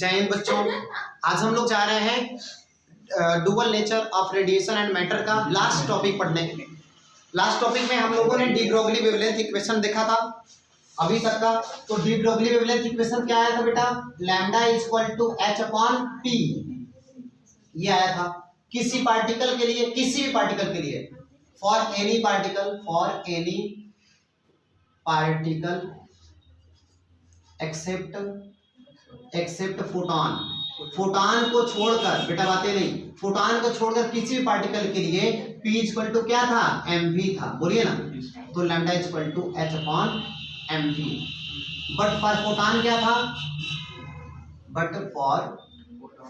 जय हिंद बच्चों। आज हम लोग जा रहे हैं dual nature of radiation and matter का लास्ट टॉपिक पढ़ने के लिए। लास्ट टॉपिक में हम लोगों ने डी ब्रोगली वेवलेंथ इक्वेशन देखा था अभी तक का। तो डी ब्रोगली वेवलेंथ इक्वेशन क्या आया था बेटा? Lambda is equal to h upon p, ये आया था किसी पार्टिकल के लिए, किसी भी पार्टिकल के लिए, for any particle except photon. Photon को छोड़कर, बेटा बातें नहीं, फोटॉन को छोड़कर किसी भी पार्टिकल के लिए P इक्वल टू क्या था? mv था, बोलिए ना। तो lambda equal to h upon mv। But for photon क्या था? बट फॉर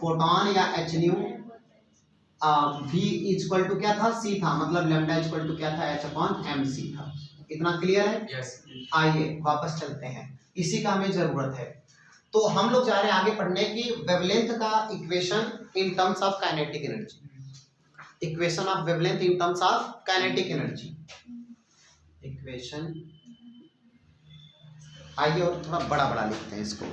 फोटॉन या h nu v equal to क्या था? c था, मतलब लैम्डा इक्वल टू क्या था? h अपॉन mc था। इतना क्लियर है? yes. आइए वापस चलते हैं, इसी का हमें जरूरत है। तो हम लोग जा रहे हैं आगे पढ़ने की वेवलेंथ का equation in terms of kinetic energy. Equation of wavelength in terms of kinetic energy. Equation, आइए और थोड़ा बड़ा बड़ा लिखते हैं इसको।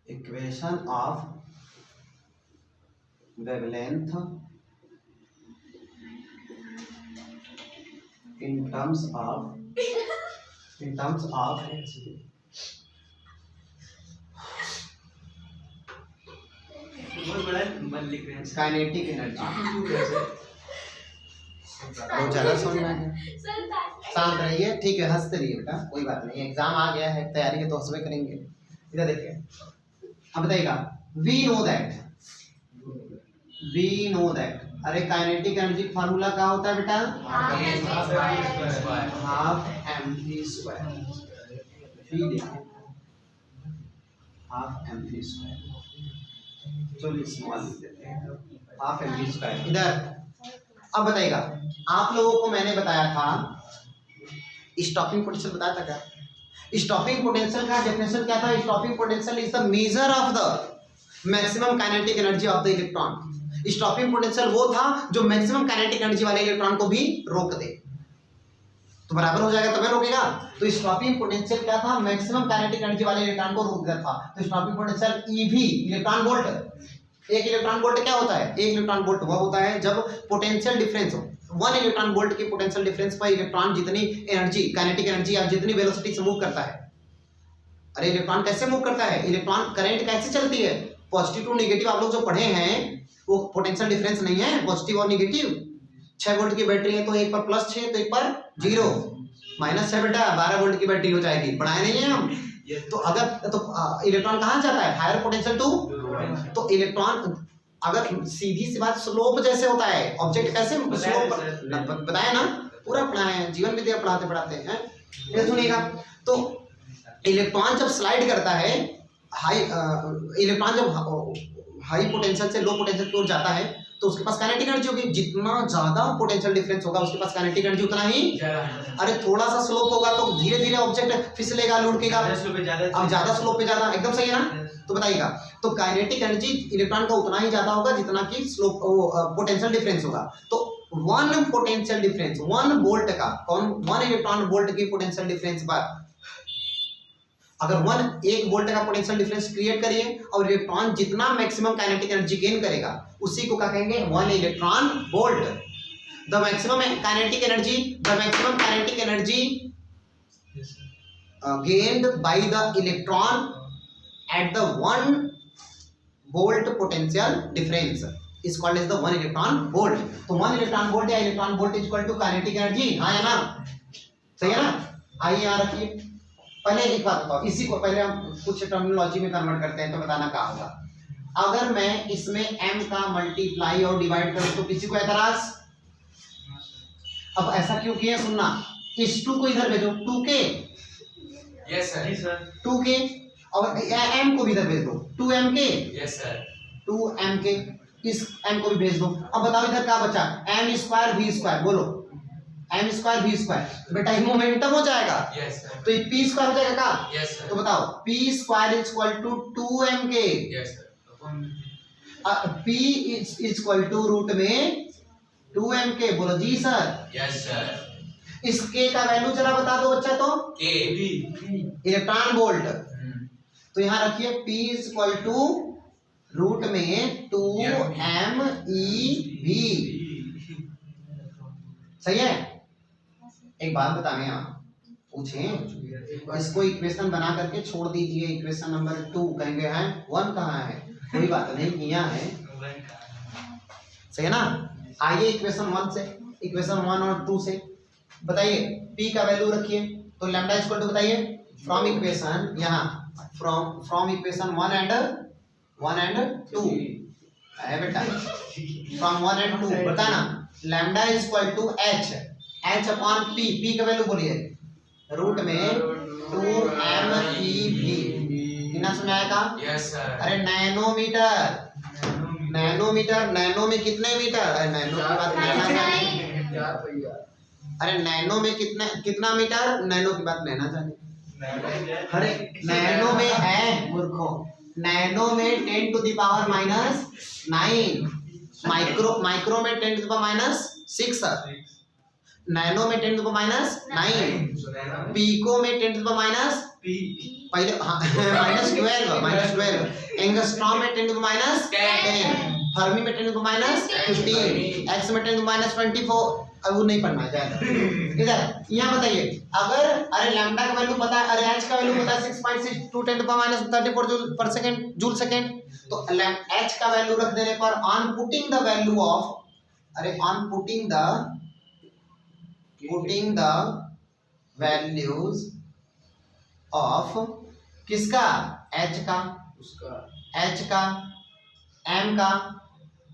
Equation of wavelength in terms of kinetic energy. बहुत ज्यादा समझ में आ गया? शांत रहिए, ठीक है, हंसते रहिए बेटा, कोई बात नहीं, एग्जाम आ गया है, तैयारी है तो हंसबे करेंगे। इधर देखिए, अब बताइएगा, वी नो दैट। अरे काइनेटिक एनर्जी फार्मूला क्या होता है बेटा? Half mv square. Half mv square, चलिए स्मॉल लिख देते हैं, हाफ mv स्क्वायर। इधर अब बताइएगा, आप लोगों को मैंने बताया था स्टॉपिंग पोटेंशियल, बताया था क्या? स्टॉपिंग पोटेंशियल का डेफिनेशन क्या था? Stopping potential is the measure of the maximum kinetic energy of the electron. Stopping potential वो था जो मैक्सिमम काइनेटिक एनर्जी वाले इलेक्ट्रॉन को भी रोक दे। तो बराबर हो जाएगा तभी रोकेगा। तो स्टॉपिंग पोटेंशियल क्या था? मैक्सिमम काइनेटिक एनर्जी वाले इलेक्ट्रॉन को रोक देता था। तो stopping potential EV, electron volt. एक इलेक्ट्रॉन वोल्ट क्या होता है? एक इलेक्ट्रॉन वोल्ट वह होता है जब पोटेंशियल डिफरेंस हो, 1 इलेक्ट्रॉन वोल्ट के पोटेंशियल डिफरेंस पर इलेक्ट्रॉन जितनी एनर्जी, काइनेटिक एनर्जी या जितनी वेलोसिटी से मूव करता है। अरे इलेक्ट्रॉन कैसे मूव करता है? इलेक्ट्रॉन करंट कैसे चलती है? पॉजिटिव टू नेगेटिव आप लोग जो पढ़े हैं वो पोटेंशियल डिफरेंस नहीं है, पॉजिटिव और नेगेटिव। 6 वोल्ट की बैटरी है तो एक पर +6 तो एक पर 0, -6 बेटा 12 वोल्ट की बैटरी हो जाएगी। पढ़ाए नहीं है हम? तो अगर तो इलेक्ट्रॉन कहाँ जाता है? Higher potential to. तो इलेक्ट्रॉन अगर सीधी सी बात, स्लोप जैसे होता है ऑब्जेक्ट कैसे स्लोप, बताया ना, पूरा पढ़ाए हैं, जीवन विद्या पढ़ाते हैं। ये सुनिएगा, तो इलेक्ट्रॉन जब स्लाइड करता है, इलेक्ट्रॉन जब हाई पोटेंशियल से लो पोटेंशियल की ओर जाता है तो उसके पास काइनेटिक एनर्जी होगी। जितना ज्यादा पोटेंशियल डिफरेंस होगा उसके पास काइनेटिक एनर्जी उतना ही। अरे थोड़ा सा स्लोप होगा तो धीरे धीरे ऑब्जेक्ट फिसलेगा, लुढ़केगा। अब ज्यादा स्लोप पे ज्यादा, एकदम सही है ना? तो बताइएगा, तो काइनेटिक एनर्जी इलेक्ट्रॉन का उतना ही ज्यादा होगा जितना कि स्लोप पोटेंशियल डिफरेंस होगा। तो 1 पोटेंशियल डिफरेंस, 1 वोल्ट का, कौन 1 इलेक्ट्रॉन वोल्ट की पोटेंशियल डिफरेंस पर अगर 1 वोल्ट का पोटेंशियल डिफरेंस क्रिएट करिए और इलेक्ट्रॉन जितना मैक्सिमम काइनेटिक एनर्जी गेन करेगा उसी को क्या कहेंगे? 1 electron volt. The maximum kinetic energy gained by the electron at the 1 volt potential difference is called as the 1 electron volt। तो 1 इलेक्ट्रॉन वोल्ट या electron volt equal to kinetic energy, हाँ या ना? सही है ना? आइए यहाँ रखिए। पहले एक बात बताओ, इसी को पहले हम कुछ टर्मिनोलॉजी में कन्वर्ट करते हैं तो बताना क्या होगा। अगर मैं इसमें m का मल्टीप्लाई और डिवाइड करूं तो किसी को एतराज? अब ऐसा क्यों किया सुनना, इस 2 को इधर भेजो, 2k, यस सर, 2k, और m को भी इधर भेज दो, 2mk, यस सर, 2mk, इस m को भी भेज दो। अब बताओ इधर क्या बचा? m स्क्वायर v स्क्वायर, बोलो m स्क्वायर v स्क्वायर। बेटा ये मोमेंटम हो जाएगा। यस सर, तो ये p स्क्वायर हो जाएगा का? Yes sir. तो बताओ p square is equal to 2mk। Yes sir, p is equal to root में 2m के, बोलो जी सर। Yes, sir. इस k का वैल्यू जरा बता दो बच्चा तो, K. Electron volt. तो यहाँ रखिए P is equal to root में 2m e सही है। एक बात बताने आप पूछें, इसको इक्वेशन बना करके छोड़ दीजिए, इक्वेशन नंबर 2 कहेंगे हैं 1 कहाँ है, कोई बात नहीं किया है, सही है ना। आइए इक्वेशन 1 से, इक्वेशन 1 और 2 से बताइए p का वैल्यू रखिए। तो लैम्डा इक्वल टू बताइए फ्रॉम इक्वेशन, यहाँ फ्रॉम इक्वेशन 1 एंड 2 है बेटा, फ्रॉम 1 एंड 2 बताना। Lambda is equal to h upon p का वैल्यू बोलिए रूट में 2m e v, समझ आएगा। Yes, sir. अरे नैनोमीटर, नैनोमीटर, नैनो में कितने मीटर, अरे नैनो की बात लेना जाने, अरे नैनो में कितना मीटर, नैनो की बात लेना जाने। अरे नैनो में है मूर्खों, नैनो में 10 टू द पावर -9, माइक्रो में 10 टू द पावर -6, नैनो में 10 टू द पावर -9, पीको में 10 टू द पावर पहले -12, एंगस्ट्रॉम में 10 टू द पावर 10, फर्मी में 10 टू द पावर 15, एक्स में 10 टू द पावर 24। अब वो नहीं पढ़ना चाहता इधर। यहाँ बताइए अगर, अरे लैम्डा का वैल्यू पता है, अरे एच का वैल्यू पता है 6.62 10 to the power -34 joule per second, joule second. तो एच का वैल्यू रख देने पर on putting the value of, अरे on putting the values of किसका, एच का, एच का, एम का,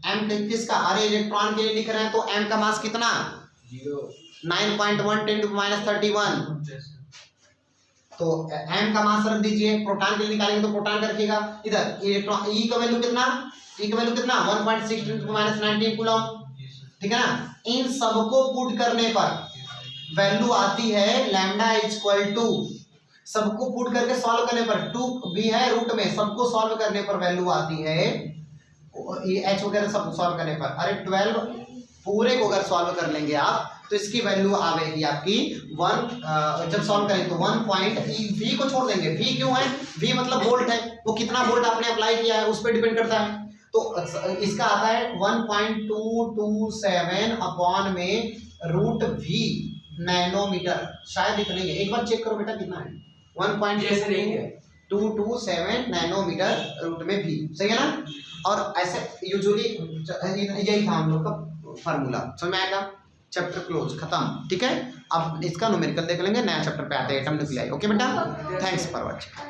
एम किसका, अरे इलेक्ट्रॉन के लिए लिख रहे हैं तो एम का मास कितना 9.1 10 टू माइनस 31। तो एम का मास रख दीजिए, प्रोटॉन के लिए निकालेंगे तो प्रोटॉन का रखिएगा। इधर इलेक्ट्रॉन ई का वैल्यू कितना, ई का वैल्यू कितना 1.6 10 टू माइनस 19 कूलम, ठीक है ना। इन सबको पुट करने पर वैल्यू आती है लैम्डा इक्वल टू, सबको पुट करके सॉल्व करने पर 2 भी है रूट में, सबको सॉल्व करने पर वैल्यू आती है ये एच वगैरह सब सॉल्व करने पर, अरे 12 पूरे को अगर सॉल्व कर लेंगे आप तो इसकी वैल्यू आवेगी आपकी 1, जब सॉल्व करें तो 1 पॉइंट, v को छोड़ देंगे, v क्यों है, v मतलब वोल्ट है, वो कितना वोल्ट आपने अप्लाई किया है उस पर डिपेंड करता है। तो इसका आता है 1.227 अपॉन में रूट v नैनोमीटर, शायद इतने ही, एक बार चेक करो बेटा कितना है 1.227 नैनोमीटर रूट में v, सही है ना। और ऐसे यूजुअली यही था हम लोग का फार्मूला, समझ में आएगा। चैप्टर क्लोज, खत्म, ठीक है। अब इसका न्यूमेरिकल देख लेंगे, नया चैप्टर पे आते हैं एटम न्यूक्लियाई। ओके बेटा, थैंक्स फॉर वॉचिंग।